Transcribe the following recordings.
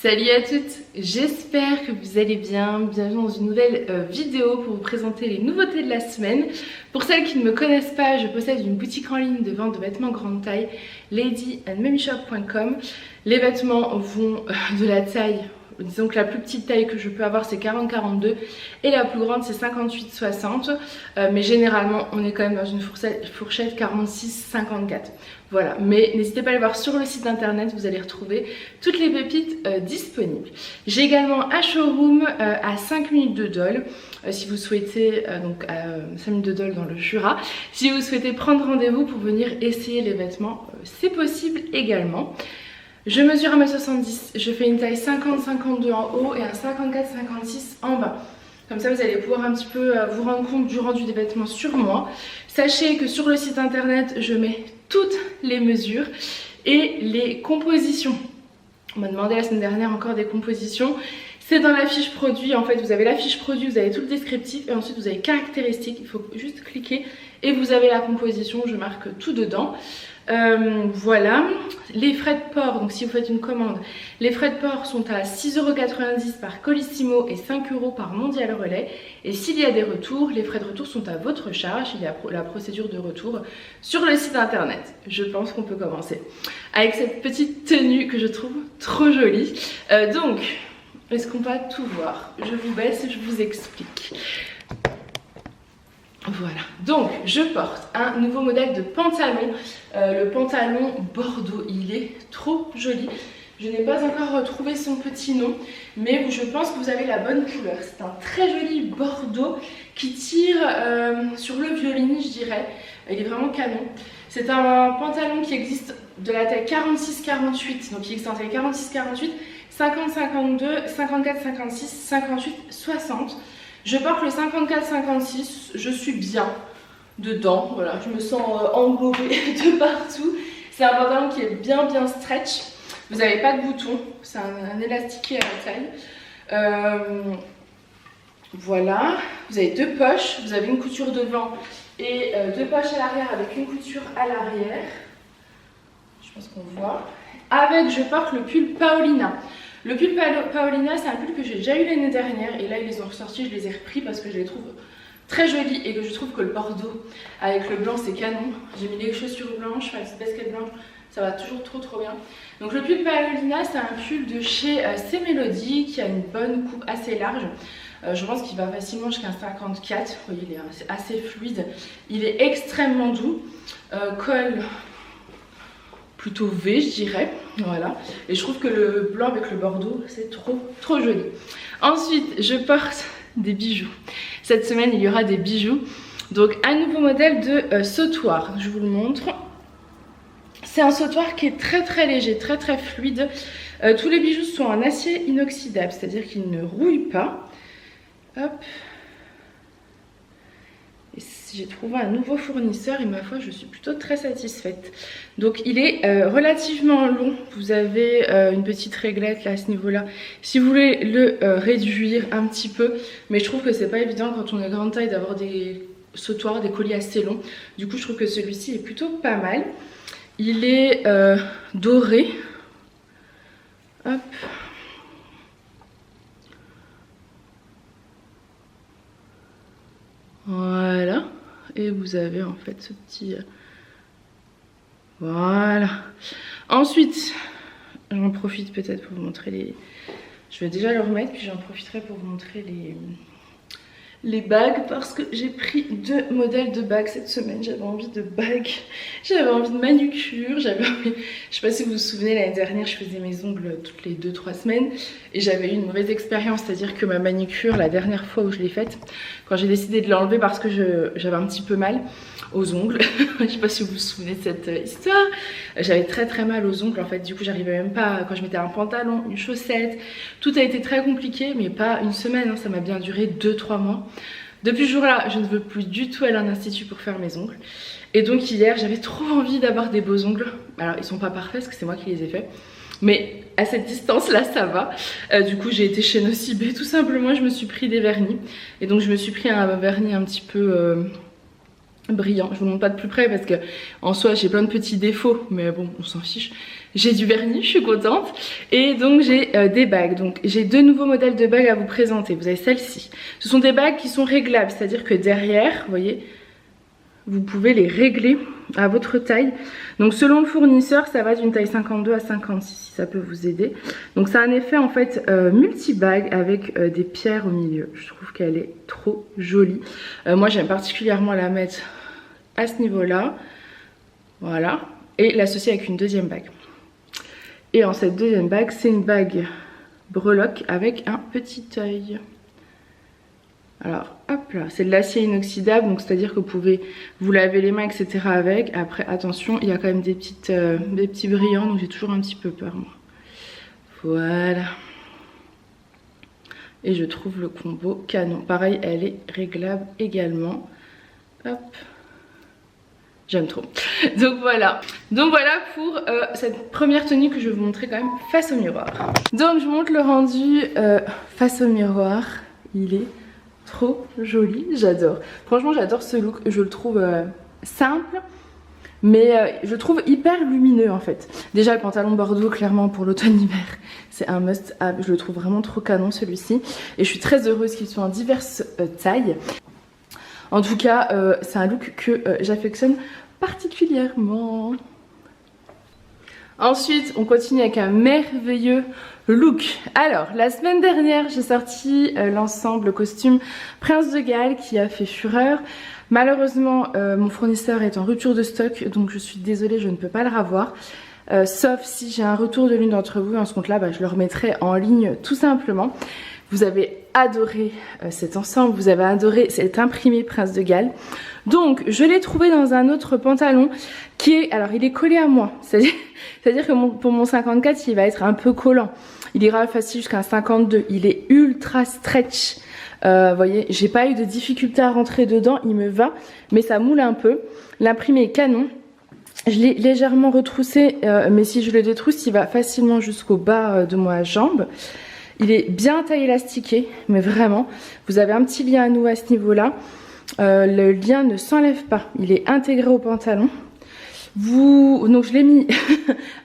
Salut à toutes, j'espère que vous allez bien. Bienvenue dans une nouvelle vidéo pour vous présenter les nouveautés de la semaine. Pour celles qui ne me connaissent pas, je possède une boutique en ligne de vente de vêtements grande taille, ladyandmummyshop.com. Les vêtements vont de la taille, disons que la plus petite taille que je peux avoir c'est 40-42 et la plus grande c'est 58-60, mais généralement on est quand même dans une fourchette 46-54. Voilà, mais n'hésitez pas à aller voir sur le site internet, vous allez retrouver toutes les pépites disponibles. J'ai également un showroom à 5 minutes de Dole, si vous souhaitez, donc à 5 minutes de Dole dans le Jura. Si vous souhaitez prendre rendez-vous pour venir essayer les vêtements, c'est possible également. Je mesure 1m70, je fais une taille 50-52 en haut et un 54-56 en bas. Comme ça vous allez pouvoir un petit peu vous rendre compte du rendu des vêtements sur moi. Sachez que sur le site internet je mets toutes les mesures et les compositions. On m'a demandé la semaine dernière encore des compositions. C'est dans la fiche produit, en fait vous avez la fiche produit, vous avez tout le descriptif et ensuite vous avez caractéristiques. Il faut juste cliquer et vous avez la composition, je marque tout dedans. Voilà, les frais de port, donc si vous faites une commande, les frais de port sont à 6,90 € par Colissimo et 5 € par Mondial Relais. Et s'il y a des retours, les frais de retour sont à votre charge. Il y a la procédure de retour sur le site internet. Je pense qu'on peut commencer avec cette petite tenue que je trouve trop jolie. Donc, est-ce qu'on va tout voir? Je vous baisse et je vous explique. Voilà, donc je porte un nouveau modèle de pantalon, le pantalon Bordeaux, il est trop joli. Je n'ai pas encore retrouvé son petit nom, mais je pense que vous avez la bonne couleur. C'est un très joli Bordeaux qui tire sur le violine, je dirais. Il est vraiment canon. C'est un pantalon qui existe de la taille 46-48, donc il existe en taille 46-48, 50-52, 54-56, 58-60. Je porte le 54-56, je suis bien dedans, voilà, je me sens englobée de partout. C'est un pantalon qui est bien stretch, vous n'avez pas de bouton, c'est un élastiqué à la taille. Voilà, vous avez deux poches, vous avez une couture devant et deux poches à l'arrière avec une couture à l'arrière. Je pense qu'on voit. Avec, je porte le pull Paolina. Le pull Paolina, c'est un pull que j'ai déjà eu l'année dernière et là ils les ont ressortis, je les ai repris parce que je les trouve très jolis et que je trouve que le bordeaux avec le blanc c'est canon. J'ai mis les chaussures blanches, enfin cette basket blanche, ça va toujours trop bien. Donc le pull Paolina, c'est un pull de chez C Melody qui a une bonne coupe assez large. Je pense qu'il va facilement jusqu'à un 54, vous voyez il est assez fluide, il est extrêmement doux, col plutôt V je dirais, voilà, et je trouve que le blanc avec le bordeaux c'est trop joli. Ensuite je porte des bijoux, cette semaine il y aura des bijoux, donc un nouveau modèle de sautoir, je vous le montre. C'est un sautoir qui est très léger, très fluide. Tous les bijoux sont en acier inoxydable, c'est à dire qu'ils ne rouillent pas. Hop. J'ai trouvé un nouveau fournisseur et ma foi je suis plutôt très satisfaite. Donc il est relativement long, vous avez une petite réglette là à ce niveau là si vous voulez le réduire un petit peu, mais je trouve que c'est pas évident quand on est grande taille d'avoir des sautoirs, des colis assez longs. Du coup je trouve que celui-ci est plutôt pas mal. Il est doré. Hop. Voilà, et vous avez en fait ce petit... Voilà. Ensuite, j'en profite peut-être pour vous montrer les... Je vais déjà le remettre, puis j'en profiterai pour vous montrer les bagues, parce que j'ai pris deux modèles de bagues cette semaine. J'avais envie de bagues, j'avais envie de manucure, j'avais envie... Je sais pas si vous vous souvenez, l'année dernière je faisais mes ongles toutes les 2-3 semaines et j'avais eu une mauvaise expérience, c'est-à-dire que ma manucure, la dernière fois où je l'ai faite, quand j'ai décidé de l'enlever parce que j'avais un petit peu mal aux ongles, je sais pas si vous vous souvenez de cette histoire, j'avais très mal aux ongles en fait, du coup j'arrivais même pas, quand je mettais un pantalon, une chaussette, tout a été très compliqué, mais pas une semaine, hein, ça m'a bien duré 2-3 mois. Depuis ce jour-là, je ne veux plus du tout aller en institut pour faire mes ongles. Et donc hier, j'avais trop envie d'avoir des beaux ongles. Alors ils sont pas parfaits parce que c'est moi qui les ai faits, mais à cette distance-là, ça va. Du coup, j'ai été chez Nocibé, tout simplement, je me suis pris des vernis. Et donc je me suis pris un vernis un petit peu brillant. Je vous montre pas de plus près parce que en soi j'ai plein de petits défauts, mais bon on s'en fiche. J'ai du vernis, je suis contente. Et donc j'ai des bagues. Donc j'ai 2 nouveaux modèles de bagues à vous présenter. Vous avez celle-ci. Ce sont des bagues qui sont réglables, c'est-à-dire que derrière, vous voyez, vous pouvez les régler à votre taille. Donc selon le fournisseur, ça va d'une taille 52 à 56 si ça peut vous aider. Donc c'est un effet en fait multi-bague avec des pierres au milieu. Je trouve qu'elle est trop jolie. Moi j'aime particulièrement la mettre à ce niveau-là. Voilà. Et l'associer avec une deuxième bague. Et en cette deuxième bague, c'est une bague breloque avec un petit œil. Alors hop là, c'est de l'acier inoxydable, donc c'est à dire que vous pouvez vous laver les mains etc avec. Après attention, il y a quand même des petits brillants, donc j'ai toujours un petit peu peur moi. Voilà. Et je trouve le combo canon. Pareil, elle est réglable également. Hop. J'aime trop. Donc voilà pour cette première tenue que je vais vous montrer quand même face au miroir. Donc je vous montre le rendu face au miroir. Il est trop joli, j'adore. Franchement j'adore ce look, je le trouve simple mais je le trouve hyper lumineux en fait. Déjà le pantalon bordeaux clairement pour l'automne-hiver c'est un must have, je le trouve vraiment trop canon celui-ci. Et je suis très heureuse qu'il soit en diverses tailles. En tout cas c'est un look que j'affectionne particulièrement. Ensuite, on continue avec un merveilleux look. Alors, la semaine dernière, j'ai sorti l'ensemble costume Prince de Galles qui a fait fureur. Malheureusement, mon fournisseur est en rupture de stock, donc je suis désolée, je ne peux pas le revoir. Sauf si j'ai un retour de l'une d'entre vous. En ce compte-là, je le remettrai en ligne tout simplement. Vous avez adoré cet ensemble, vous avez adoré cet imprimé Prince de Galles. Donc je l'ai trouvé dans un autre pantalon qui est, alors il est collé à moi, c'est-à-dire que pour mon 54 il va être un peu collant. Il ira facile jusqu'à un 52, il est ultra stretch. Vous voyez, j'ai pas eu de difficulté à rentrer dedans, il me va, mais ça moule un peu. L'imprimé est canon. Je l'ai légèrement retroussé, mais si je le détrousse, il va facilement jusqu'au bas de ma jambe. Il est bien taille élastiqué, mais vraiment, vous avez un petit lien à nouveau à ce niveau-là. Le lien ne s'enlève pas, il est intégré au pantalon. Donc je l'ai mis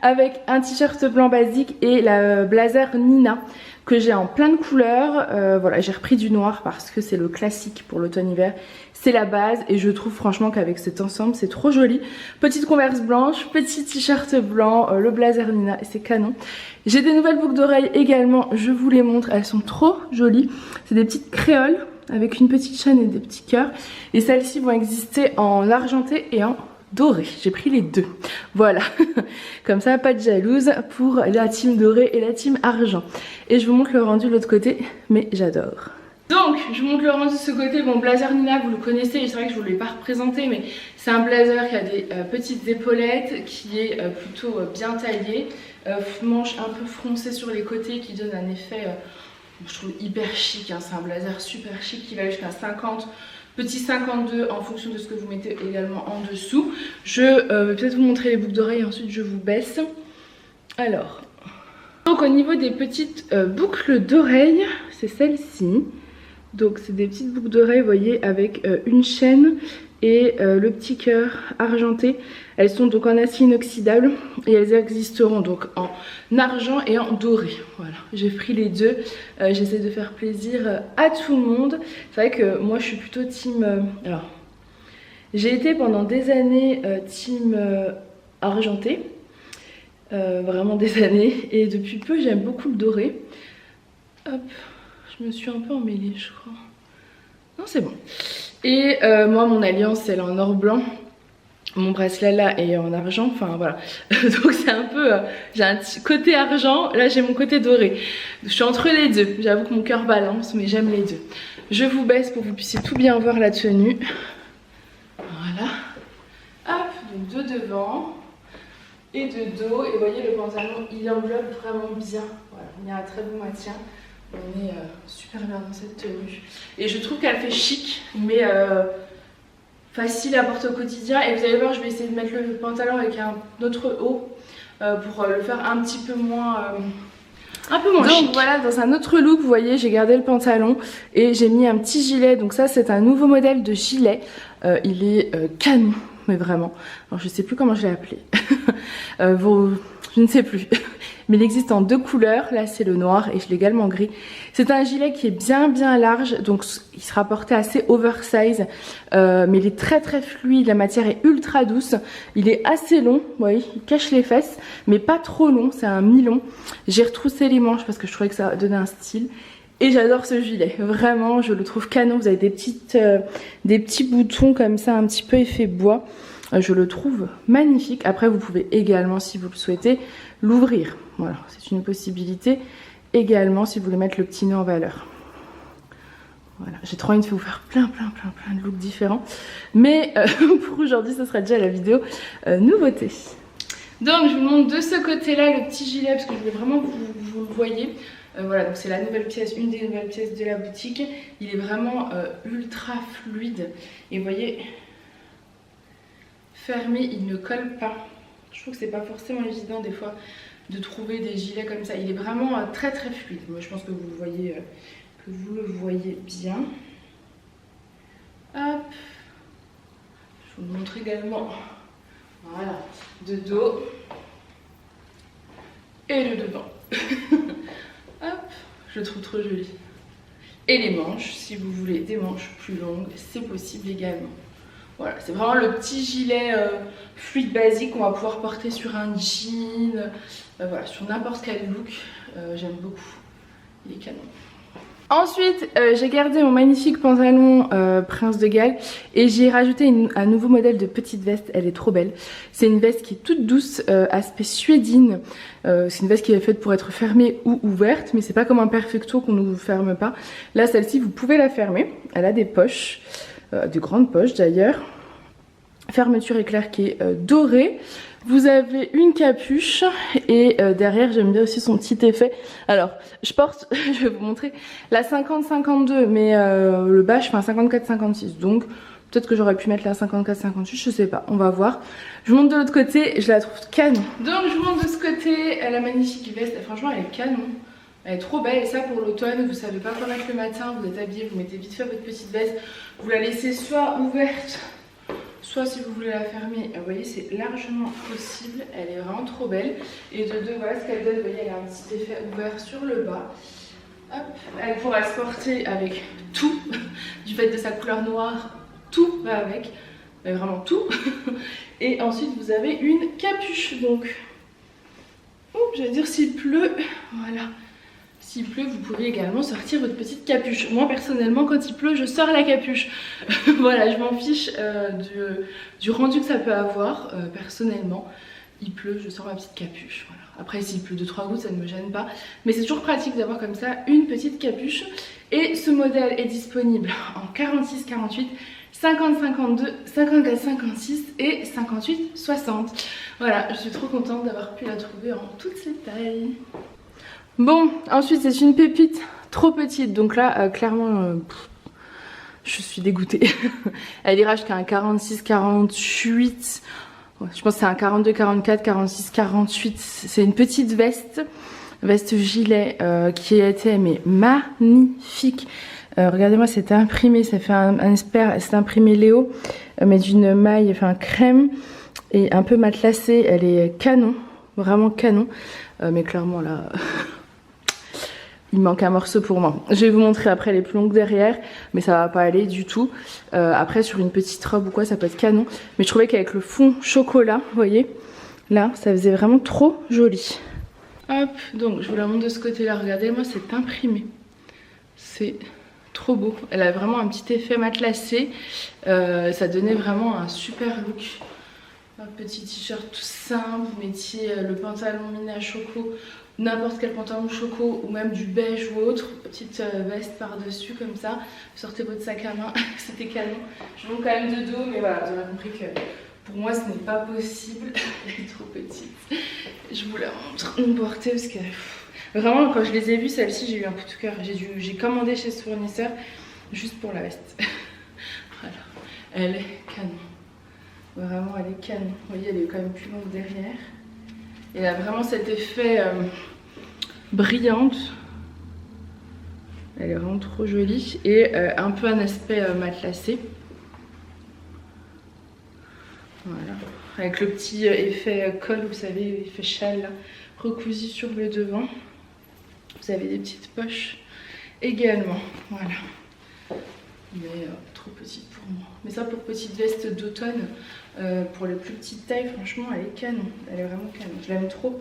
avec un t-shirt blanc basique et la blazer Nina que j'ai en plein de couleurs. Voilà, j'ai repris du noir parce que c'est le classique pour l'automne-hiver. C'est la base et je trouve franchement qu'avec cet ensemble c'est trop joli. Petite converse blanche, petit t-shirt blanc, le blazer Nina et c'est canon. J'ai des nouvelles boucles d'oreilles également, je vous les montre, elles sont trop jolies. C'est des petites créoles avec une petite chaîne et des petits cœurs. Et celles-ci vont exister en argenté et en doré. J'ai pris les deux. Voilà. Comme ça, pas de jalouse pour la team doré et la team argent. Et je vous montre le rendu de l'autre côté, mais j'adore. Donc, je vous montre le rendu de ce côté. Bon, blazer Nina, vous le connaissez, c'est vrai que je ne vous l'ai pas représenté, mais c'est un blazer qui a des petites épaulettes, qui est plutôt bien taillé, manche un peu froncée sur les côtés, qui donne un effet, je trouve, hyper chic. Hein. C'est un blazer super chic qui va jusqu'à 50, petit 52 en fonction de ce que vous mettez également en dessous. Je vais peut-être vous montrer les boucles d'oreilles, ensuite je vous baisse. Alors, donc au niveau des petites boucles d'oreilles, c'est celle-ci. Donc c'est des petites boucles d'oreilles, vous voyez, avec une chaîne et le petit cœur argenté. Elles sont donc en acier inoxydable et elles existeront donc en argent et en doré. Voilà, j'ai pris les deux. J'essaie de faire plaisir à tout le monde. C'est vrai que moi je suis plutôt team... alors, j'ai été pendant des années team argenté. Vraiment des années. Et depuis peu j'aime beaucoup le doré. Hop. Je me suis un peu emmêlée, je crois. Non, c'est bon. Et moi, mon alliance, elle est en or blanc. Mon bracelet là est en argent. Enfin, voilà. Donc, c'est un peu... j'ai un petit côté argent. Là, j'ai mon côté doré. Je suis entre les deux. J'avoue que mon cœur balance, mais j'aime les deux. Je vous baisse pour que vous puissiez tout bien voir la tenue. Voilà. Hop, donc de devant et de dos. Et vous voyez, le pantalon, il enveloppe vraiment bien. Voilà, il y a un très bon maintien. On est super bien dans cette tenue. Et je trouve qu'elle fait chic, mais facile à porter au quotidien. Et vous allez voir, je vais essayer de mettre le pantalon avec un autre haut pour le faire un petit peu moins... donc chic. Voilà, dans un autre look, vous voyez, j'ai gardé le pantalon et j'ai mis un petit gilet. Donc ça, c'est un nouveau modèle de gilet Il est canon, mais vraiment. Alors je sais plus comment je l'ai appelé. Je ne sais plus. Mais il existe en 2 couleurs. Là c'est le noir et je l'ai également gris. C'est un gilet qui est bien large, donc il sera porté assez oversize, mais il est très fluide. La matière est ultra douce. Il est assez long, vous voyez, il cache les fesses, mais pas trop long. C'est un mi-long. J'ai retroussé les manches parce que je trouvais que ça donnait un style. Et j'adore ce gilet, vraiment je le trouve canon. Vous avez des petits boutons comme ça, un petit peu effet bois. Je le trouve magnifique. Après vous pouvez également, si vous le souhaitez, l'ouvrir. Voilà, c'est une possibilité également si vous voulez mettre le petit nœud en valeur. Voilà, j'ai trop envie de vous faire plein de looks différents. Mais pour aujourd'hui, ce sera déjà la vidéo nouveauté. Donc je vous montre de ce côté-là le petit gilet parce que je voulais vraiment que vous le voyez. Voilà, donc c'est la nouvelle pièce, une des nouvelles pièces de la boutique. Il est vraiment ultra fluide. Et vous voyez, fermé, il ne colle pas. Je trouve que c'est pas forcément évident des fois de trouver des gilets comme ça. Il est vraiment très fluide. Moi je pense que vous le voyez, bien. Hop. Je vous le montre également. Voilà, de dos et de devant. Hop, je le trouve trop joli. Et les manches, si vous voulez des manches plus longues, c'est possible également. Voilà, c'est vraiment le petit gilet fluide basique qu'on va pouvoir porter sur un jean, voilà, sur n'importe quel look. J'aime beaucoup, il est canon. Ensuite, j'ai gardé mon magnifique pantalon Prince de Galles et j'ai rajouté un nouveau modèle de petite veste. Elle est trop belle. C'est une veste qui est toute douce, aspect suédine. C'est une veste qui est faite pour être fermée ou ouverte, mais c'est pas comme un perfecto qu'on ne vous ferme pas. Là, celle-ci, vous pouvez la fermer. Elle a des poches, de grandes poches d'ailleurs. Fermeture éclair qui est dorée. Vous avez une capuche et derrière j'aime bien aussi son petit effet. Alors je porte, je vais vous montrer la 50-52 mais le bas je fais un 54-56 donc peut-être que j'aurais pu mettre la 54-58, je sais pas, on va voir. Je vous montre de l'autre côté, je la trouve canon. Donc je vous montre de ce côté la magnifique veste, franchement elle est canon. Elle est trop belle et ça pour l'automne, vous savez pas quoi mettre le matin, vous êtes habillé, vous mettez vite fait votre petite veste, vous la laissez soit ouverte, soit si vous voulez la fermer, vous voyez c'est largement possible, elle est vraiment trop belle. Et de deux, voilà ce qu'elle donne, vous voyez elle a un petit effet ouvert sur le bas. Hop. Elle pourra se porter avec tout, du fait de sa couleur noire, tout va avec, mais vraiment tout. Et ensuite vous avez une capuche donc, j'allais dire s'il pleut, voilà. S'il pleut, vous pouvez également sortir votre petite capuche. Moi, personnellement, quand il pleut, je sors la capuche. Voilà, je m'en fiche du rendu que ça peut avoir. Personnellement, il pleut, je sors ma petite capuche. Voilà. Après, s'il pleut 2-3 gouttes, ça ne me gêne pas. Mais c'est toujours pratique d'avoir comme ça une petite capuche. Et ce modèle est disponible en 46-48, 50-52, 54-56 et 58-60. Voilà, je suis trop contente d'avoir pu la trouver en toutes ces tailles. Bon, ensuite c'est une pépite trop petite, donc là clairement je suis dégoûtée. Elle ira jusqu'à un 46-48, ouais, je pense que c'est un 42-44, 46-48. C'est une petite veste gilet qui a été mais magnifique. Regardez-moi, c'est imprimé, ça fait c'est imprimé Léo, mais d'une maille, enfin crème et un peu matelassée. Elle est canon, vraiment canon, mais clairement là... Il manque un morceau pour moi. Je vais vous montrer après les plus longues derrière, mais ça va pas aller du tout. Après sur une petite robe ou quoi, ça peut être canon. Mais je trouvais qu'avec le fond chocolat, vous voyez, là, ça faisait vraiment trop joli. Hop, donc je vous la montre de ce côté-là. Regardez-moi, c'est imprimé. C'est trop beau. Elle a vraiment un petit effet matelassé. Ça donnait vraiment un super look. Un petit t-shirt tout simple, vous mettiez le pantalon mina choco, n'importe quel pantalon choco ou même du beige ou autre, petite veste par-dessus comme ça, vous sortez votre sac à main, c'était canon. Je vous montre quand même de dos, mais voilà, vous aurez compris que pour moi ce n'est pas possible, elle est trop petite. Je vous la montre une portée parce que vraiment quand je les ai vues, celle-ci j'ai eu un coup de cœur, j'ai commandé chez ce fournisseur juste pour la veste. Voilà, elle est canon. Vraiment elle est canon, vous voyez elle est quand même plus longue derrière. Et elle a vraiment cet effet brillante. Elle est vraiment trop jolie. Et un peu un aspect matelassé. Voilà, avec le petit effet col, vous savez, effet châle là, recousu sur le devant. Vous avez des petites poches également, voilà. Mais trop petite pour moi. Mais ça pour petite veste d'automne, pour les plus petites tailles, franchement elle est canon. Elle est vraiment canon, je l'aime trop.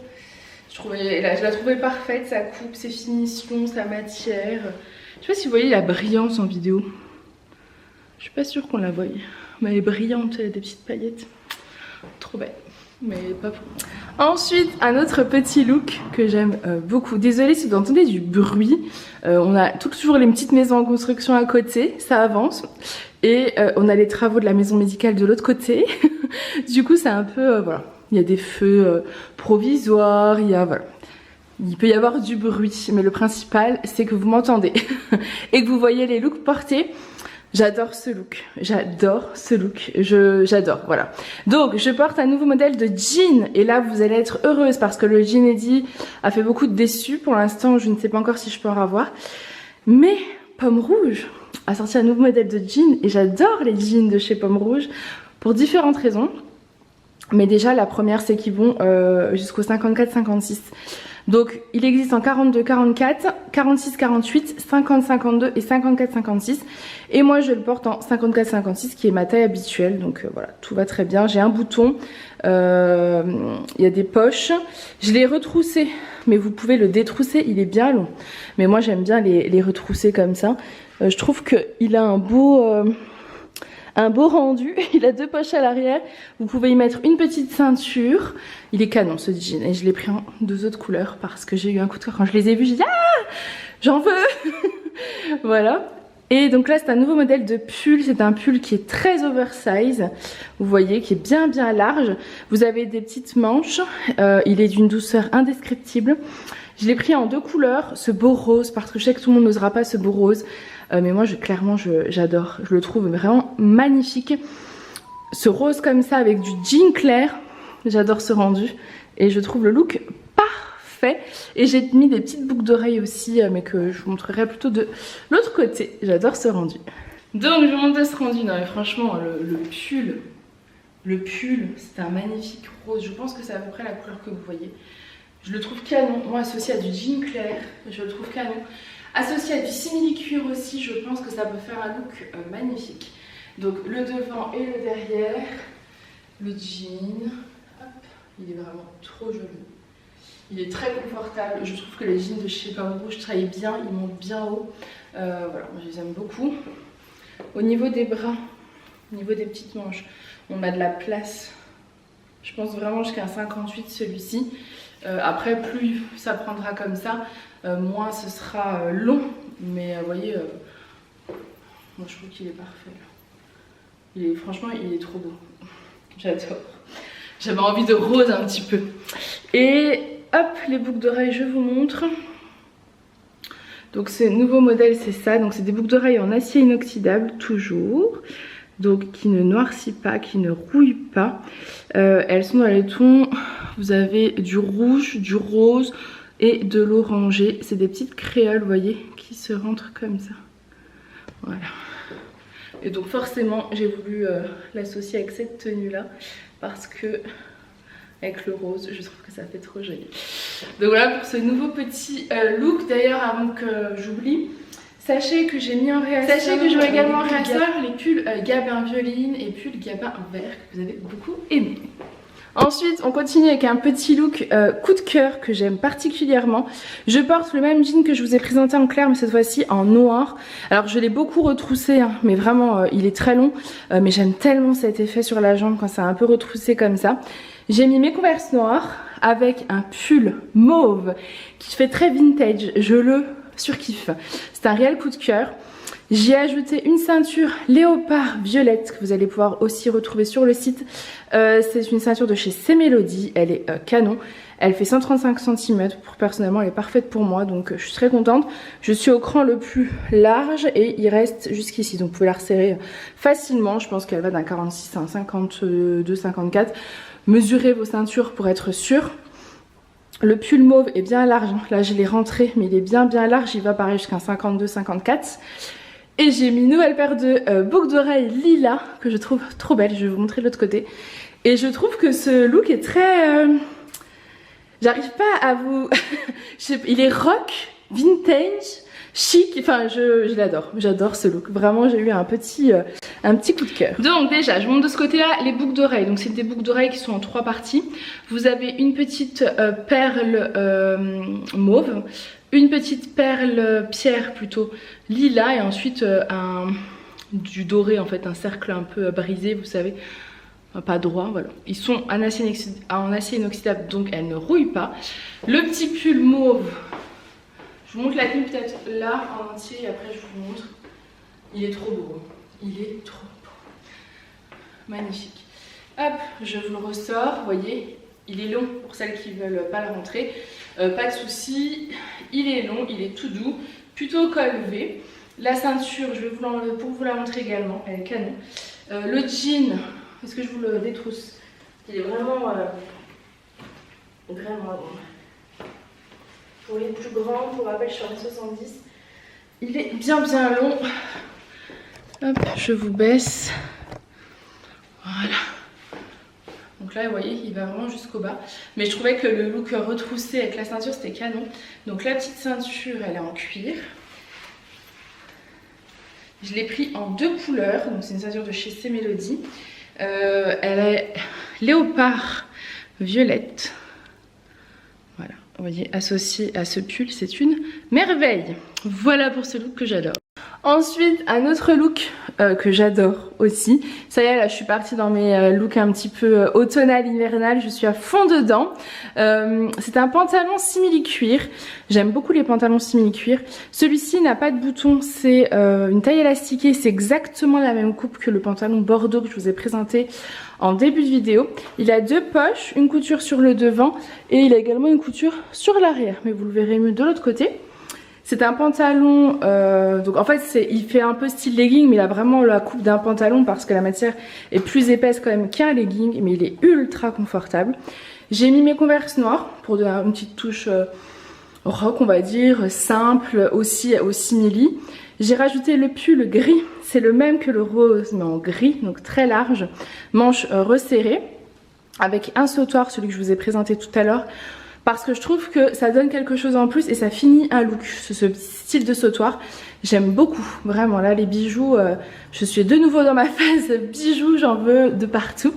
Je la trouvais parfaite, sa coupe, ses finitions, sa matière. Je sais pas si vous voyez la brillance en vidéo. Je suis pas sûre qu'on la voie. Mais elle est brillante, elle a des petites paillettes. Trop belle. Mais pas pour moi. Ensuite, un autre petit look que j'aime beaucoup. Désolée si vous entendez du bruit. On a toujours les petites maisons en construction à côté. Ça avance. Et on a les travaux de la maison médicale de l'autre côté. Du coup, c'est un peu... voilà. Il y a des feux provisoires. Voilà. Il peut y avoir du bruit. Mais le principal, c'est que vous m'entendez. Et que vous voyez les looks portés. J'adore ce look, j'adore, voilà. Donc je porte un nouveau modèle de jean et là vous allez être heureuse parce que le jean Eddy a fait beaucoup de déçus. Pour l'instant je ne sais pas encore si je peux en avoir. Mais Pomme Rouge a sorti un nouveau modèle de jean et j'adore les jeans de chez Pomme Rouge pour différentes raisons. Mais déjà la première c'est qu'ils vont jusqu'au 54-56. Donc il existe en 42-44, 46-48, 50-52 et 54-56. Et moi je le porte en 54-56 qui est ma taille habituelle. Donc voilà, tout va très bien. J'ai un bouton, il y a des poches. Je l'ai retroussé, mais vous pouvez le détrousser, il est bien long. Mais moi j'aime bien les retrousser comme ça. Je trouve qu'il a un beau rendu, il a 2 poches à l'arrière, vous pouvez y mettre une petite ceinture, il est canon ce jean et je l'ai pris en 2 autres couleurs parce que j'ai eu un coup de cœur quand je les ai vus, j'ai dit ah j'en veux. Voilà, et donc là c'est un nouveau modèle de pull, c'est un pull qui est très oversize, vous voyez, qui est bien large, vous avez des petites manches, il est d'une douceur indescriptible. Je l'ai pris en 2 couleurs, ce beau rose, parce que je sais que tout le monde n'osera pas ce beau rose. Mais moi, clairement, j'adore. Je le trouve vraiment magnifique. Ce rose comme ça, avec du jean clair, j'adore ce rendu. Et je trouve le look parfait. Et j'ai mis des petites boucles d'oreilles aussi, mais que je vous montrerai plutôt de l'autre côté. J'adore ce rendu. Donc, je vous montre ce rendu. Non, mais franchement, le pull, c'est un magnifique rose. Je pense que c'est à peu près la couleur que vous voyez. Je le trouve canon, moi associé à du jean clair, je le trouve canon. Associé à du simili-cuir aussi, je pense que ça peut faire un look magnifique. Donc le devant et le derrière, le jean, hop, il est vraiment trop joli. Il est très confortable, je trouve que les jeans de chez Pomme Rouge travaillent bien, ils montent bien haut. Voilà, moi je les aime beaucoup. Au niveau des bras, au niveau des petites manches, on a de la place. Je pense vraiment jusqu'à un 58 celui-ci. Après plus ça prendra comme ça, moins ce sera long. Mais vous voyez, moi je trouve qu'il est parfait là. Franchement il est trop beau. J'adore. J'avais envie de rose un petit peu. Et hop, les boucles d'oreilles je vous montre. Donc ce nouveau modèle c'est ça. Donc c'est des boucles d'oreilles en acier inoxydable toujours. Donc qui ne noircit pas, qui ne rouille pas. Elles sont dans les tons, vous avez du rouge, du rose et de l'orangé. C'est des petites créoles, vous voyez, qui se rentrent comme ça. Voilà. Et donc forcément, j'ai voulu l'associer avec cette tenue-là parce que avec le rose, je trouve que ça fait trop joli. Donc voilà pour ce nouveau petit look. D'ailleurs, avant que j'oublie, sachez que j'ai mis en réassort, sachez que je vois également en réassort les pulls Gabin Violine et pulls Gabin Vert que vous avez beaucoup aimé. Ensuite, on continue avec un petit look coup de cœur que j'aime particulièrement. Je porte le même jean que je vous ai présenté en clair, mais cette fois-ci en noir. Alors, je l'ai beaucoup retroussé, hein, mais vraiment, il est très long. Mais j'aime tellement cet effet sur la jambe quand c'est un peu retroussé comme ça. J'ai mis mes Converse noirs avec un pull mauve qui fait très vintage. Je le surkiffe. C'est un réel coup de cœur. J'ai ajouté une ceinture léopard violette que vous allez pouvoir aussi retrouver sur le site. C'est une ceinture de chez C'est Mélodie, elle est canon. Elle fait 135 cm, personnellement elle est parfaite pour moi, donc je suis très contente. Je suis au cran le plus large et il reste jusqu'ici, donc vous pouvez la resserrer facilement. Je pense qu'elle va d'un 46 à un 52, 54. Mesurez vos ceintures pour être sûr. Le pull mauve est bien large, là je l'ai rentré mais il est bien large, il va pareil jusqu'à un 52, 54. Et j'ai mis une nouvelle paire de boucles d'oreilles lilas que je trouve trop belles, je vais vous montrer de l'autre côté. Et je trouve que ce look est très... J'arrive pas à vous... Il est rock, vintage, chic, enfin je l'adore, j'adore ce look. Vraiment j'ai eu un petit coup de cœur. Donc déjà je monte de ce côté là les boucles d'oreilles. Donc c'est des boucles d'oreilles qui sont en 3 parties. Vous avez une petite perle mauve, une petite perle pierre plutôt lilas et ensuite du doré en fait, un cercle un peu brisé vous savez. Pas droit, voilà. Ils sont en acier inoxydable donc elles ne rouillent pas. Le petit pull mauve, je vous montre la tenue peut-être là en entier et après je vous montre. Il est trop beau, il est trop beau. Magnifique. Hop, je vous le ressors, vous voyez, il est long pour celles qui ne veulent pas le rentrer. Pas de souci, il est long, il est tout doux, plutôt col V. La ceinture, je vais vous l'enlever pour vous la montrer également, elle est canon. Le jean, est-ce que je vous le détrousse? Il est vraiment, vraiment bon. Pour les plus grands, pour rappel, je suis en 70. Il est bien long. Hop, je vous baisse. Voilà. Donc là, vous voyez, il va vraiment jusqu'au bas. Mais je trouvais que le look retroussé avec la ceinture, c'était canon. Donc la petite ceinture, elle est en cuir. Je l'ai pris en 2 couleurs. Donc c'est une ceinture de chez C Melody. Elle est léopard violette. Voilà, vous voyez, associé à ce pull, c'est une merveille. Voilà pour ce look que j'adore. Ensuite, un autre look que j'adore aussi. Ça y est, là, je suis partie dans mes looks un petit peu automnal, hivernal. Je suis à fond dedans. C'est un pantalon simili-cuir. J'aime beaucoup les pantalons simili-cuir. Celui-ci n'a pas de bouton. C'est une taille élastiquée. C'est exactement la même coupe que le pantalon bordeaux que je vous ai présenté en début de vidéo. Il a 2 poches, une couture sur le devant et il a également une couture sur l'arrière. Mais vous le verrez mieux de l'autre côté. C'est un pantalon, donc en fait il fait un peu style legging mais il a vraiment la coupe d'un pantalon parce que la matière est plus épaisse quand même qu'un legging mais il est ultra confortable. J'ai mis mes Converse noirs pour donner une petite touche rock on va dire, simple aussi au simili. J'ai rajouté le pull gris, c'est le même que le rose mais en gris donc très large, manche resserrée avec un sautoir, celui que je vous ai présenté tout à l'heure. Parce que je trouve que ça donne quelque chose en plus et ça finit un look, ce style de sautoir. J'aime beaucoup, vraiment. Là, les bijoux, je suis de nouveau dans ma phase bijoux, j'en veux de partout.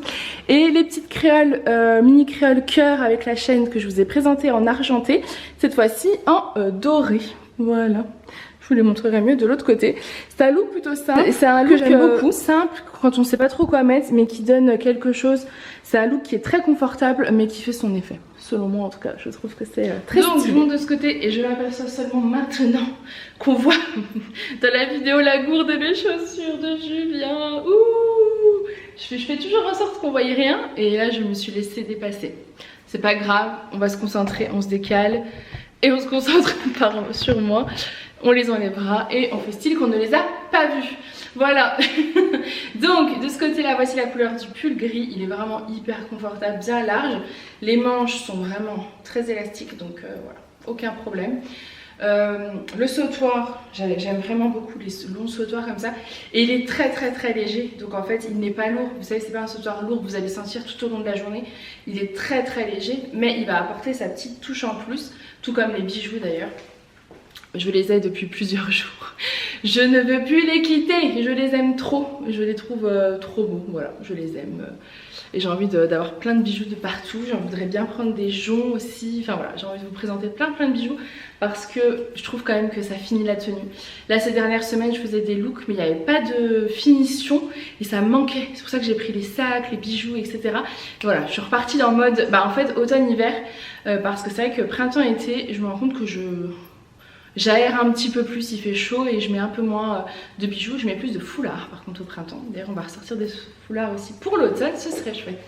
Et les petites créoles, mini créoles cœur avec la chaîne que je vous ai présentée en argenté, cette fois-ci en doré. Voilà. Je vous les montrerai mieux de l'autre côté. C'est un look plutôt simple. C'est un look que j'aime beaucoup. Simple quand on sait pas trop quoi mettre, mais qui donne quelque chose. C'est un look qui est très confortable, mais qui fait son effet. Selon moi, en tout cas, je trouve que c'est très stylé. Donc, je monte de ce côté et je m'aperçois seulement maintenant qu'on voit dans la vidéo la gourde des chaussures de Julien. Ouh, je fais toujours en sorte qu'on voyait rien et là, je me suis laissée dépasser. C'est pas grave, on va se concentrer, on se décale et on se concentre sur moi. On les enlèvera et on fait style qu'on ne les a pas vus. Voilà. Donc de ce côté là voici la couleur du pull gris. Il est vraiment hyper confortable, bien large. Les manches sont vraiment très élastiques donc voilà, aucun problème. Le sautoir, j'aime vraiment beaucoup les longs sautoirs comme ça. Et il est très léger, donc en fait il n'est pas lourd. Vous savez, c'est pas un sautoir lourd, vous allez sentir tout au long de la journée. Il est très léger, mais il va apporter sa petite touche en plus, tout comme les bijoux d'ailleurs. Je les ai depuis plusieurs jours. Je ne veux plus les quitter. Je les aime trop. Je les trouve trop beaux. Voilà, je les aime. Et j'ai envie d'avoir plein de bijoux de partout. J'en voudrais bien prendre des joncs aussi. Enfin voilà, j'ai envie de vous présenter plein de bijoux. Parce que je trouve quand même que ça finit la tenue. Là, ces dernières semaines, je faisais des looks, mais il n'y avait pas de finition. Et ça manquait. C'est pour ça que j'ai pris les sacs, les bijoux, etc. Et voilà, je suis repartie dans le mode, en fait, automne-hiver. Parce que c'est vrai que printemps-été, je me rends compte que j'aère un petit peu plus, il fait chaud et je mets un peu moins de bijoux, je mets plus de foulards par contre au printemps. D'ailleurs on va ressortir des foulards aussi pour l'automne, ce serait chouette.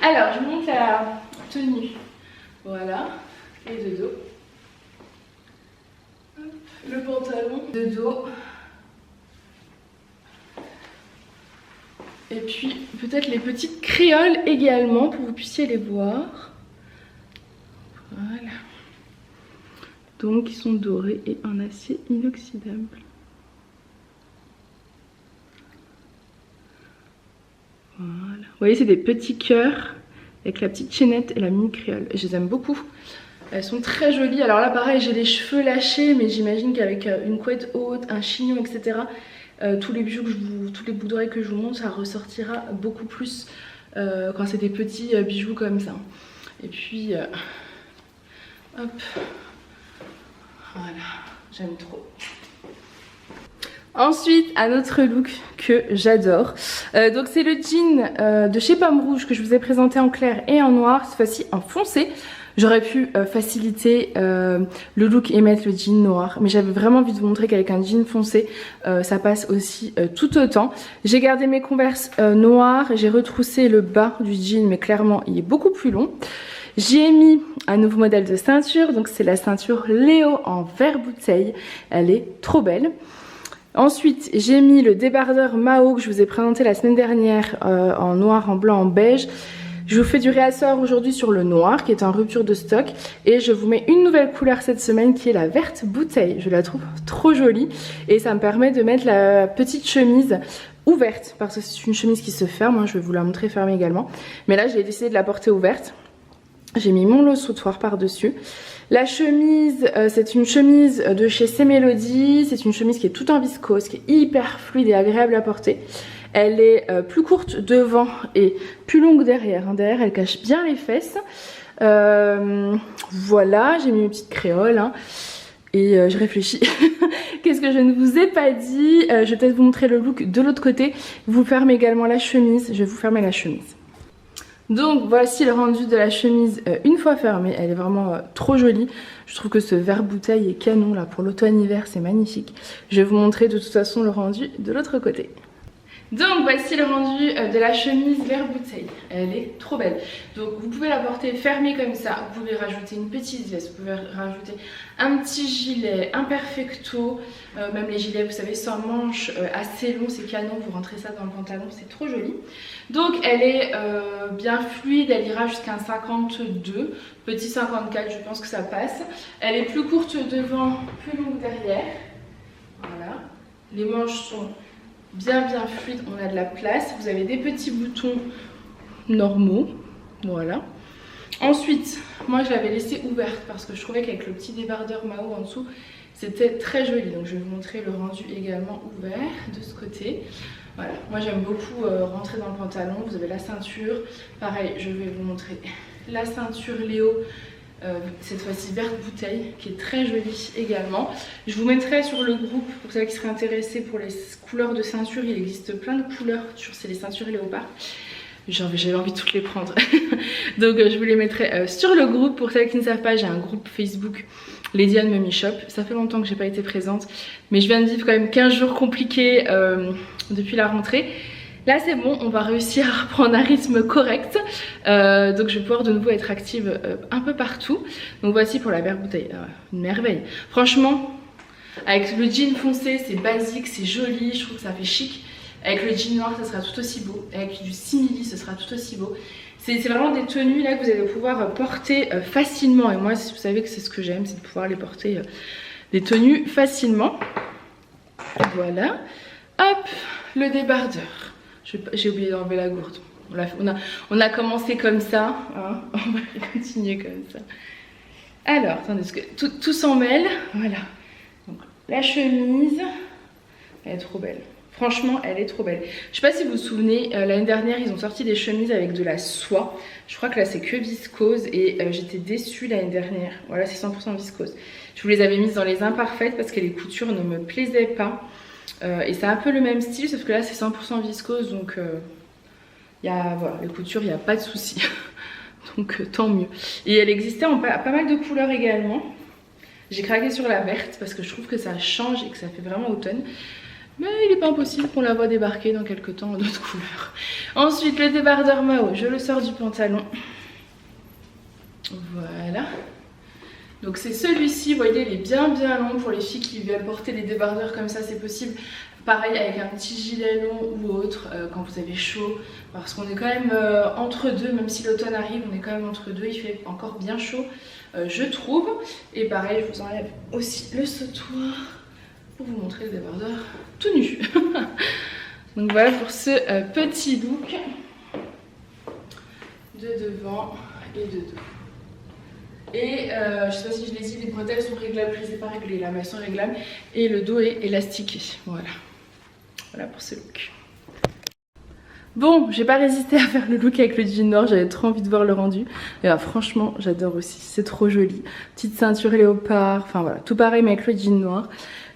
Alors je vous montre la tenue, voilà, et de dos. Hop, le pantalon de dos. Et puis peut-être les petites créoles également pour que vous puissiez les voir. Voilà. Donc ils sont dorés et en acier inoxydable. Voilà. Vous voyez, c'est des petits cœurs avec la petite chaînette et la mini créole. Et je les aime beaucoup. Elles sont très jolies. Alors là, pareil, j'ai les cheveux lâchés, mais j'imagine qu'avec une couette haute, un chignon, etc., tous les bijoux tous les bouts d'oreilles que je vous montre, ça ressortira beaucoup plus quand c'est des petits bijoux comme ça. Et puis, hop, voilà, j'aime trop. Ensuite, un autre look que j'adore. Donc c'est le jean de chez Pomme Rouge que je vous ai présenté en clair et en noir, cette fois-ci en foncé. J'aurais pu faciliter le look et mettre le jean noir, mais j'avais vraiment envie de vous montrer qu'avec un jean foncé, ça passe aussi tout autant. J'ai gardé mes Converse noirs, j'ai retroussé le bas du jean, mais clairement il est beaucoup plus long. J'ai mis un nouveau modèle de ceinture, donc c'est la ceinture Léo en verre bouteille. Elle est trop belle. Ensuite, j'ai mis le débardeur Mao que je vous ai présenté la semaine dernière en noir, en blanc, en beige. Je vous fais du réassort aujourd'hui sur le noir qui est en rupture de stock. Et je vous mets une nouvelle couleur cette semaine qui est la verte bouteille. Je la trouve trop jolie et ça me permet de mettre la petite chemise ouverte parce que c'est une chemise qui se ferme. Je vais vous la montrer fermée également. Mais là, j'ai décidé de la porter ouverte. J'ai mis mon lot sautoir par-dessus. La chemise, c'est une chemise de chez C Melody. C'est une chemise qui est toute en viscose, qui est hyper fluide et agréable à porter. Elle est plus courte devant et plus longue derrière. Derrière, elle cache bien les fesses. Voilà, j'ai mis une petite créole. Et je réfléchis. Qu'est-ce que je ne vous ai pas dit? Je vais peut-être vous montrer le look de l'autre côté. Vous fermez également la chemise. Je vais vous fermer la chemise. Donc voici le rendu de la chemise une fois fermée, elle est vraiment trop jolie. Je trouve que ce verre bouteille est canon là pour l'automne-hiver, c'est magnifique. Je vais vous montrer de toute façon le rendu de l'autre côté. Donc voici le rendu de la chemise verre bouteille, elle est trop belle. Donc vous pouvez la porter fermée comme ça, vous pouvez rajouter une petite veste, vous pouvez rajouter un petit gilet, un perfecto, même les gilets vous savez sans manches assez longs, c'est canon, vous rentrez ça dans le pantalon, c'est trop joli. Donc elle est bien fluide, elle ira jusqu'à un 52, petit 54 je pense que ça passe. Elle est plus courte devant, plus longue derrière, voilà. Les manches sont bien fluide, on a de la place, vous avez des petits boutons normaux, voilà. Ensuite, moi je l'avais laissée ouverte parce que je trouvais qu'avec le petit débardeur Mao en dessous, c'était très joli. Donc je vais vous montrer le rendu également ouvert de ce côté. Voilà, moi j'aime beaucoup rentrer dans le pantalon, vous avez la ceinture, pareil je vais vous montrer la ceinture Léo. Cette fois-ci verte bouteille qui est très jolie également. Je vous mettrai sur le groupe pour ceux qui seraient intéressés pour les couleurs de ceinture. Il existe plein de couleurs sur les ceintures léopard. J'avais envie de toutes les prendre. Donc je vous les mettrai sur le groupe. Pour celles qui ne savent pas, j'ai un groupe Facebook Lady Anne Mummy Shop. Ça fait longtemps que j'ai pas été présente, mais je viens de vivre quand même 15 jours compliqués depuis la rentrée. Là c'est bon, on va réussir à reprendre un rythme correct. Donc je vais pouvoir de nouveau être active un peu partout. Donc voici pour la verre bouteille, une merveille. Franchement, avec le jean foncé, c'est basique, c'est joli, je trouve que ça fait chic. Avec le jean noir, ça sera tout aussi beau. Avec du simili, ce sera tout aussi beau. C'est vraiment des tenues là que vous allez pouvoir porter facilement. Et moi, vous savez que c'est ce que j'aime, c'est de pouvoir les porter des tenues facilement. Voilà. Hop, le débardeur. J'ai oublié d'enlever la gourde. On a commencé comme ça, hein. On va continuer comme ça. Alors, attendez, parce que tout s'en mêle. Voilà. Donc, la chemise, elle est trop belle. Franchement, elle est trop belle. Je sais pas si vous vous souvenez, l'année dernière, ils ont sorti des chemises avec de la soie. Je crois que là, c'est que viscose et j'étais déçue l'année dernière. Voilà, c'est 100% viscose. Je vous les avais mises dans les imparfaites parce que les coutures ne me plaisaient pas. Et c'est un peu le même style, sauf que là, c'est 100% viscose. Donc, voilà, les coutures, il n'y a pas de souci. Donc, tant mieux. Et elle existait en pas mal de couleurs également. J'ai craqué sur la verte parce que je trouve que ça change et que ça fait vraiment automne. Mais il n'est pas impossible qu'on la voit débarquer dans quelques temps d'autres couleurs. Ensuite, le débardeur Mao, je le sors du pantalon. Voilà. Donc c'est celui-ci, vous voyez, il est bien long pour les filles qui veulent porter des débardeurs comme ça, c'est possible. Pareil avec un petit gilet long ou autre quand vous avez chaud. Parce qu'on est quand même entre deux, même si l'automne arrive, on est quand même entre deux, il fait encore bien chaud, je trouve. Et pareil, je vous enlève aussi le sautoir pour vous montrer le débardeur tout nu. Donc voilà pour ce petit look. de devant et de dos. Et je sais pas si je l'ai dit, les bretelles sont réglables, je les ai pas réglées là, mais elles sont réglables. Et le dos est élastiqué, voilà. Voilà pour ce look. Bon, j'ai pas résisté à faire le look avec le jean noir, j'avais trop envie de voir le rendu. Et là, franchement, j'adore aussi, c'est trop joli. Petite ceinture léopard, enfin voilà, tout pareil mais avec le jean noir.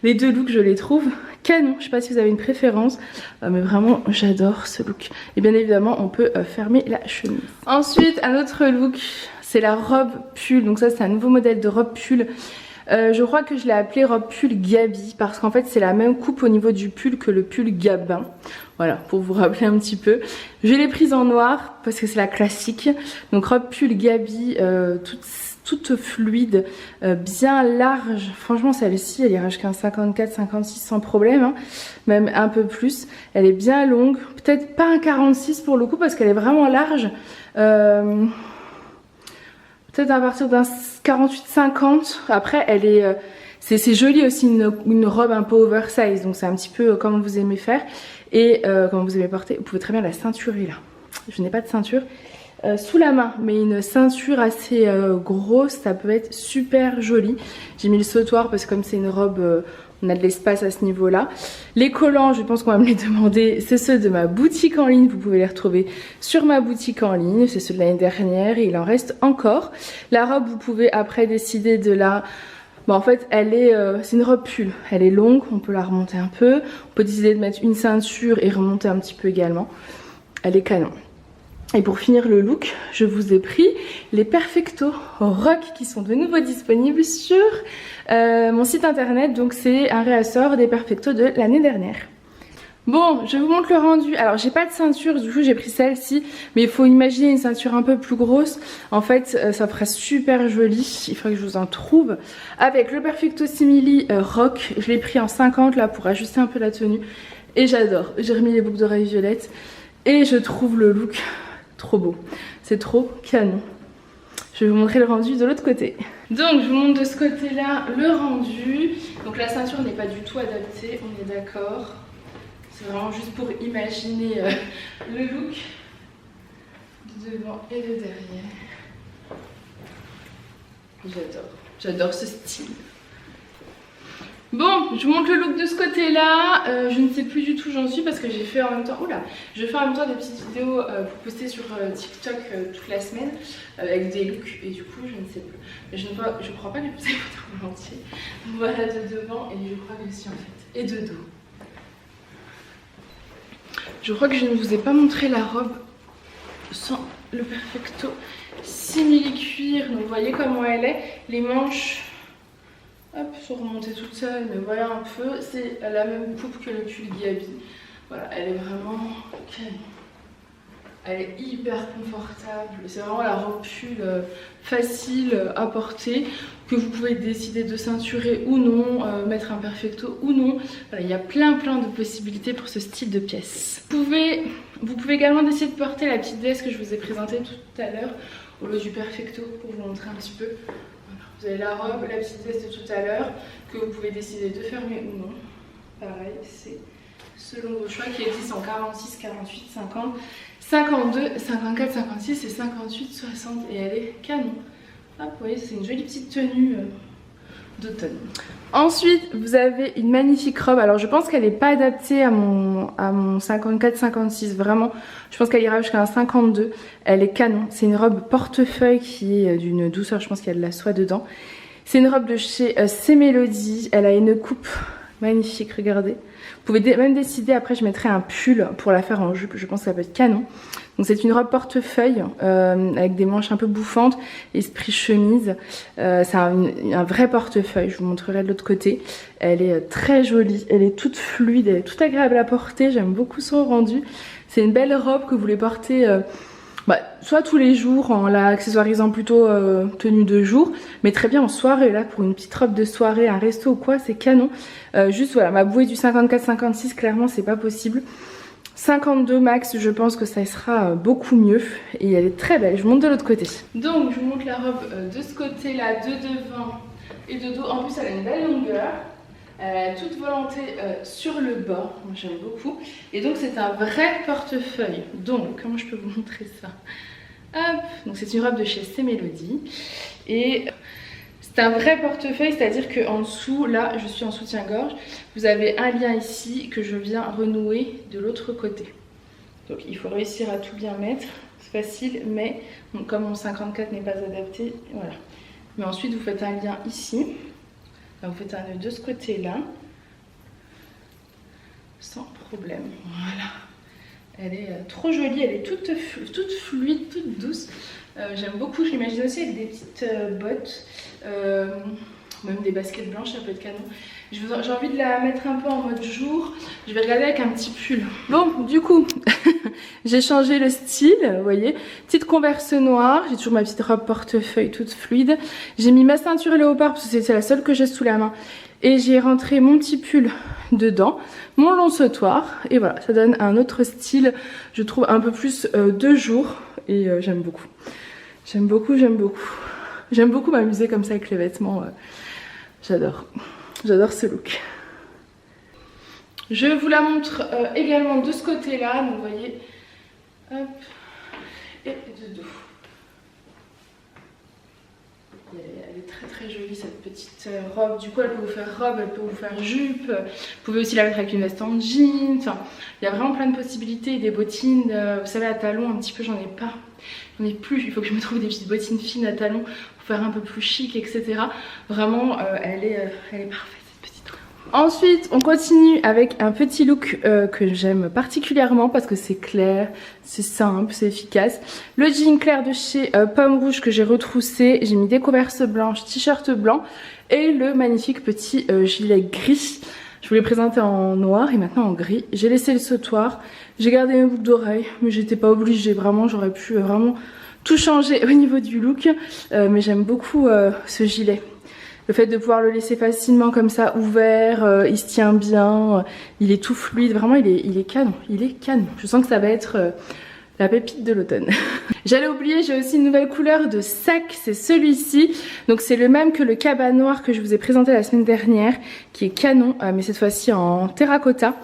Les deux looks, je les trouve canon. Je sais pas si vous avez une préférence, mais vraiment, j'adore ce look. Et bien évidemment, on peut fermer la chemise. Ensuite, un autre look, c'est la robe pull. Donc ça, c'est un nouveau modèle de robe pull. Je crois que je l'ai appelé robe pull Gabi parce qu'en fait c'est la même coupe au niveau du pull que le pull Gabin. Voilà, pour vous rappeler un petit peu. Je l'ai prise en noir parce que c'est la classique. Donc robe pull Gabi, toute fluide, bien large. Franchement celle-ci elle ira jusqu'à un 54-56 sans problème, hein. Même un peu plus. Elle est bien longue, peut-être pas un 46 pour le coup parce qu'elle est vraiment large. Peut-être à partir d'un 48-50. Après, elle est, c'est joli aussi, une robe un peu oversize. Donc c'est un petit peu comme vous aimez faire. Et comme vous aimez porter, vous pouvez très bien la ceinturer là. Je n'ai pas de ceinture sous la main, mais une ceinture assez grosse, ça peut être super joli. J'ai mis le sautoir parce que comme c'est une robe... on a de l'espace à ce niveau-là. Les collants, je pense qu'on va me les demander, c'est ceux de ma boutique en ligne. Vous pouvez les retrouver sur ma boutique en ligne. C'est ceux de l'année dernière et il en reste encore. La robe, vous pouvez après décider de la... Bon, en fait, elle est, c'est une robe pull. Elle est longue, on peut la remonter un peu. On peut décider de mettre une ceinture et remonter un petit peu également. Elle est canon. Et pour finir le look, je vous ai pris les Perfecto Rock qui sont de nouveau disponibles sur mon site internet. Donc c'est un réassort des Perfecto de l'année dernière. Bon, je vous montre le rendu. Alors j'ai pas de ceinture, du coup j'ai pris celle-ci. Mais il faut imaginer une ceinture un peu plus grosse. En fait, ça ferait super joli. Il faudrait que je vous en trouve. Avec le Perfecto Simili Rock, je l'ai pris en 50 là pour ajuster un peu la tenue. Et j'adore. J'ai remis les boucles d'oreilles violettes. Et je trouve le look... trop beau, c'est trop canon. Je vais vous montrer le rendu de l'autre côté. Donc je vous montre de ce côté là le rendu. Donc la ceinture n'est pas du tout adaptée, on est d'accord. C'est vraiment juste pour imaginer le look de devant et de derrière. J'adore ce style. Bon, je vous montre le look de ce côté-là. Je ne sais plus du tout où j'en suis parce que j'ai fait en même temps... Oula, je fais en même temps des petites vidéos pour poster sur TikTok toute la semaine avec des looks et du coup je ne sais plus. Mais je crois pas que vous avez votre entier. Voilà de devant et je crois que aussi en fait. Et de dos. Je crois que je ne vous ai pas montré la robe sans le Perfecto simili cuir. Donc vous voyez comment elle est. Les manches... Hop, sont remontées toutes seules, mais voilà un peu, c'est la même coupe que le pull Gabi. Voilà, elle est vraiment canon. Elle est hyper confortable. C'est vraiment la robe pull facile à porter, que vous pouvez décider de ceinturer ou non, mettre un Perfecto ou non. Voilà, il y a plein de possibilités pour ce style de pièce. Vous pouvez également décider de porter la petite veste que je vous ai présentée tout à l'heure au lieu du Perfecto pour vous montrer un petit peu. Vous avez la robe, la petite veste de tout à l'heure que vous pouvez décider de fermer ou non. Pareil, c'est selon vos choix qui existent en 46, 48, 50, 52, 54, 56 et 58, 60 et elle est canon. Hop, vous voyez, c'est une jolie petite tenue d'automne. Ensuite, vous avez une magnifique robe. Alors, je pense qu'elle n'est pas adaptée à mon 54-56. Vraiment, je pense qu'elle ira jusqu'à un 52. Elle est canon. C'est une robe portefeuille qui est d'une douceur. Je pense qu'il y a de la soie dedans. C'est une robe de chez C'est Mélodie. Elle a une coupe magnifique, regardez. Vous pouvez même décider, après je mettrai un pull pour la faire en jupe. Je pense que ça peut être canon. Donc c'est une robe portefeuille avec des manches un peu bouffantes, esprit chemise. C'est un vrai portefeuille, je vous montrerai de l'autre côté. Elle est très jolie, elle est toute fluide, elle est toute agréable à porter. J'aime beaucoup son rendu. C'est une belle robe que vous voulez porter soit tous les jours en la accessoirisant plutôt tenue de jour, mais très bien en soirée là pour une petite robe de soirée, un resto ou quoi, c'est canon. Juste voilà, ma bouée du 54-56 clairement c'est pas possible. 52 max, je pense que ça sera beaucoup mieux et elle est très belle. Je vous montre de l'autre côté. Donc je vous montre la robe de ce côté là, de devant et de dos. En plus elle a une belle longueur. Toute volonté sur le bord, moi j'aime beaucoup. Et donc c'est un vrai portefeuille. Donc comment je peux vous montrer ça? Hop, donc c'est une robe de chez C'est Mélodie. Et c'est un vrai portefeuille, c'est-à-dire qu'en dessous, là je suis en soutien-gorge, vous avez un lien ici que je viens renouer de l'autre côté. Donc il faut réussir à tout bien mettre, c'est facile, mais bon, comme mon 54 n'est pas adapté, voilà. Mais ensuite vous faites un lien ici, enfin, vous faites un nœud de ce côté-là, sans problème, voilà. Elle est trop jolie, elle est toute fluide, toute douce. J'aime beaucoup, je l'imagine aussi avec des petites bottes, même des baskets blanches, ça peut être canon. J'ai envie de la mettre un peu en mode jour. Je vais regarder avec un petit pull. Bon, du coup, j'ai changé le style, vous voyez. Petite converse noire, j'ai toujours ma petite robe portefeuille toute fluide. J'ai mis ma ceinture léopard parce que c'est la seule que j'ai sous la main. Et j'ai rentré mon petit pull dedans, mon long sautoir. Et voilà, ça donne un autre style, je trouve un peu plus de jour. Et j'aime beaucoup. J'aime beaucoup, j'aime beaucoup. J'aime beaucoup m'amuser comme ça avec les vêtements. J'adore. J'adore ce look. Je vous la montre également de ce côté-là. Donc vous voyez, hop, et de dos. Elle est très très jolie cette petite robe. Du coup elle peut vous faire robe, elle peut vous faire jupe. Vous pouvez aussi la mettre avec une veste en jean. Enfin, il y a vraiment plein de possibilités. Des bottines, vous savez, à talons un petit peu, j'en ai pas. J'en ai plus. Il faut que je me trouve des petites bottines fines à talons pour faire un peu plus chic, etc. Vraiment, elle est parfaite. Ensuite, on continue avec un petit look que j'aime particulièrement parce que c'est clair, c'est simple, c'est efficace. Le jean clair de chez Pomme Rouge que j'ai retroussé. J'ai mis des converses blanches, t-shirt blanc et le magnifique petit gilet gris. Je vous l'ai présenté en noir et maintenant en gris. J'ai laissé le sautoir, j'ai gardé mes boucles d'oreilles, mais j'étais pas obligée vraiment, j'aurais pu vraiment tout changer au niveau du look. Mais j'aime beaucoup ce gilet. Le fait de pouvoir le laisser facilement comme ça ouvert, il se tient bien, il est tout fluide, vraiment il est canon, il est canon. Je sens que ça va être la pépite de l'automne. J'allais oublier, j'ai aussi une nouvelle couleur de sac, c'est celui-ci. Donc c'est le même que le cabas noir que je vous ai présenté la semaine dernière, qui est canon, mais cette fois-ci en terracotta.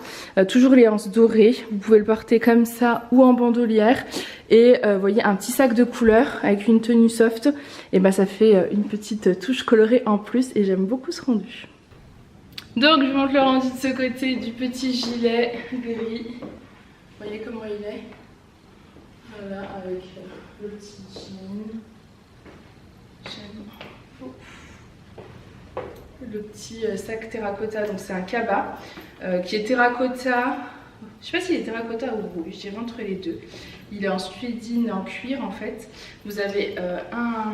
Toujours les anses dorées, vous pouvez le porter comme ça ou en bandoulière. Et vous voyez un petit sac de couleur avec une tenue soft, et bah ça fait une petite touche colorée en plus et j'aime beaucoup ce rendu. Donc je vous montre le rendu de ce côté du petit gilet gris. Vous voyez comment il est. Voilà, avec le petit jean. J'aime beaucoup. Le petit sac terracotta, donc c'est un cabas qui est terracotta. Je sais pas s'il est terracotta ou rouge, je dirais entre les deux. Il est en suédine, en cuir en fait. Vous avez un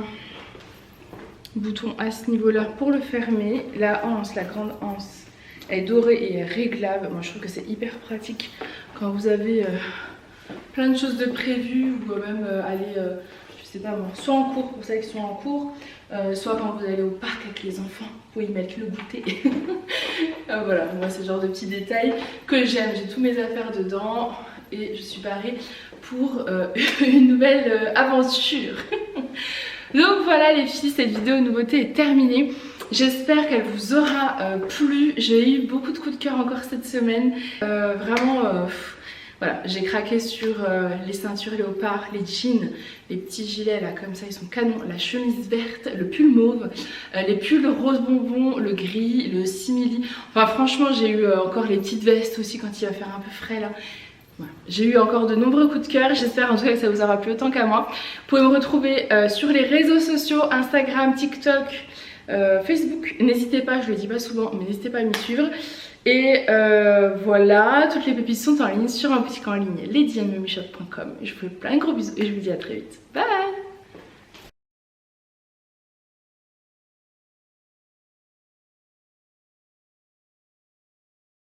bouton à ce niveau-là pour le fermer. La anse, la grande anse, elle est dorée et est réglable. Moi je trouve que c'est hyper pratique quand vous avez plein de choses de prévues ou même aller, je sais pas moi, soit en cours, pour celles qui sont en cours, soit quand vous allez au parc avec les enfants, vous pouvez y mettre le goûter. Voilà, moi c'est le genre de petits détails que j'aime. J'ai tous mes affaires dedans et je suis parée pour une nouvelle aventure. Donc voilà les filles, cette vidéo nouveauté est terminée. J'espère qu'elle vous aura plu. J'ai eu beaucoup de coups de cœur encore cette semaine. Vraiment, voilà, j'ai craqué sur les ceintures léopard, les jeans, les petits gilets là comme ça, ils sont canons. La chemise verte, le pull mauve, les pulls rose bonbon, le gris, le simili. Enfin franchement j'ai eu encore les petites vestes aussi quand il va faire un peu frais là. Voilà. J'ai eu encore de nombreux coups de cœur, j'espère en tout cas que ça vous aura plu autant qu'à moi. Vous pouvez me retrouver sur les réseaux sociaux, Instagram, TikTok, Facebook. N'hésitez pas, je le dis pas souvent, mais n'hésitez pas à m'y suivre. Et voilà, toutes les pépites sont en ligne sur un boutique en ligne ladyandmummyshop.com. Je vous fais plein de gros bisous et je vous dis à très vite. Bye!